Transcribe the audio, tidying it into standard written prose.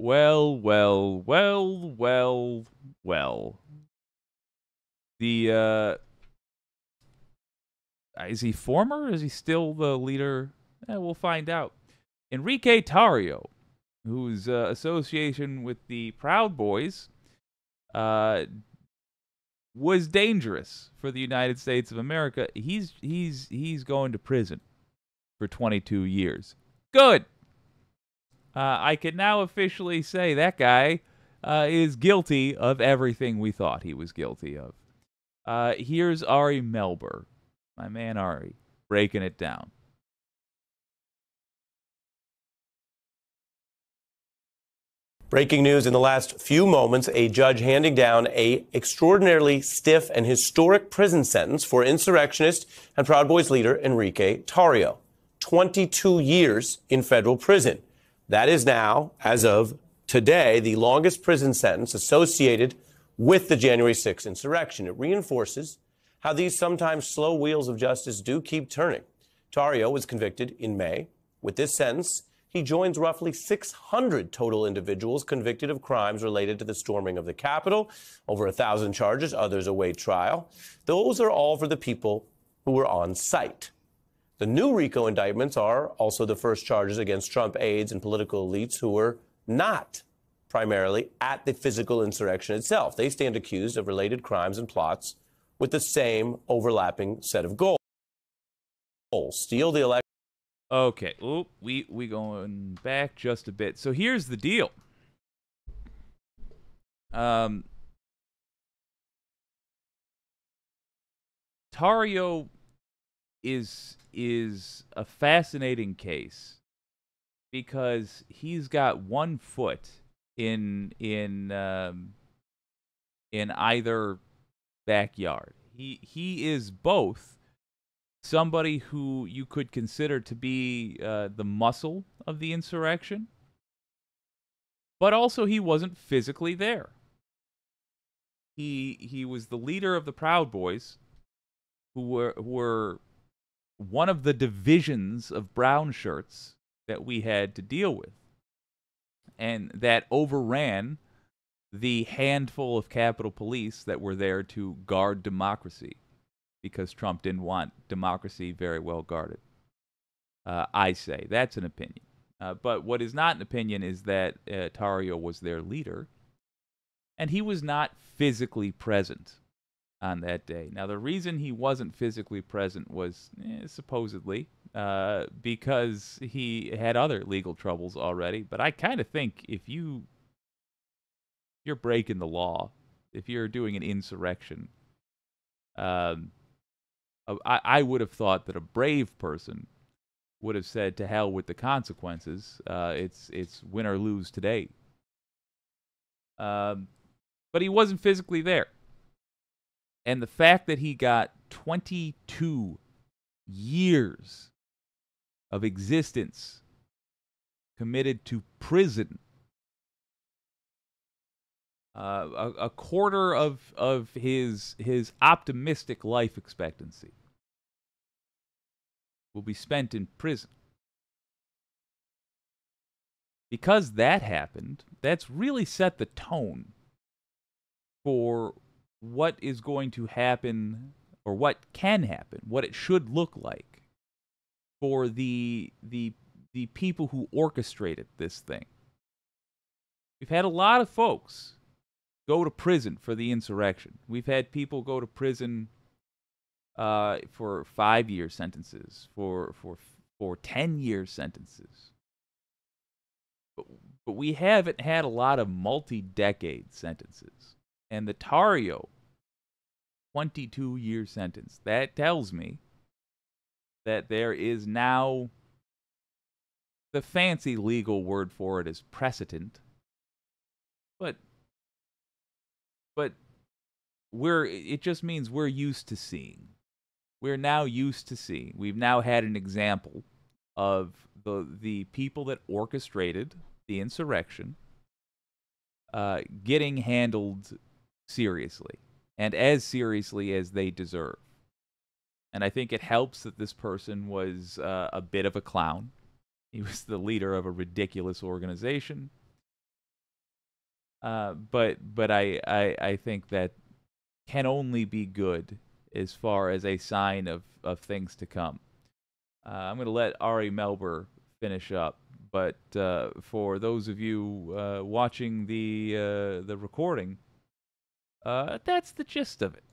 Well, well, well, well, well. The is he former? Is he still the leader? We'll find out. Enrique Tarrio, whose association with the Proud Boys uh, was dangerous for the United States of America. He's going to prison for 22 years. Good. I can now officially say that guy is guilty of everything we thought he was guilty of. Here's Ari Melber, my man Ari, breaking it down. Breaking news in the last few moments, a judge handing down a extraordinarily stiff and historic prison sentence for insurrectionist and Proud Boys leader Enrique Tarrio. 22 years in federal prison. That is now, as of today, the longest prison sentence associated with the January 6th insurrection. It reinforces how these sometimes slow wheels of justice do keep turning. Tarrio was convicted in May. With this sentence, he joins roughly 600 total individuals convicted of crimes related to the storming of the Capitol. Over 1,000 charges, others await trial. Those are all for the people who were on site. The new RICO indictments are also the first charges against Trump aides and political elites who were not primarily at the physical insurrection itself. They stand accused of related crimes and plots with the same overlapping set of goals. Steal the election. Okay, we going back just a bit. So here's the deal. Tarrio is a fascinating case because he's got one foot in either backyard. He is both somebody who you could consider to be the muscle of the insurrection, but also he wasn't physically there. He was the leader of the Proud Boys, who were one of the divisions of brown shirts that we had to deal with, and that overran the handful of Capitol Police that were there to guard democracy, because Trump didn't want democracy very well guarded. I say that's an opinion. But what is not an opinion is that Tarrio was their leader, and he was not physically present on that day. Now, the reason he wasn't physically present was supposedly because he had other legal troubles already. But I kind of think if you're breaking the law, if you're doing an insurrection, I would have thought that a brave person would have said, to hell with the consequences. It's win or lose today. But he wasn't physically there. And the fact that he got 22 years of existence committed to prison, a quarter of his optimistic life expectancy will be spent in prison. Because that happened, that's really set the tone for what is going to happen, or what can happen, what it should look like for the people who orchestrated this thing. We've had a lot of folks go to prison for the insurrection. We've had people go to prison for 5-year sentences, for 10-year sentences. But we haven't had a lot of multi-decade sentences. And the Tarrio 22-year sentence, that tells me that there is now, the fancy legal word for it is precedent, but it just means we're used to seeing. We're now used to seeing. We've now had an example of the people that orchestrated the insurrection getting handled seriously, and as seriously as they deserve. And I think it helps that this person was a bit of a clown. He was the leader of a ridiculous organization. But I think that can only be good as far as a sign of things to come. I'm going to let Ari Melber finish up, but for those of you watching the recording, that's the gist of it.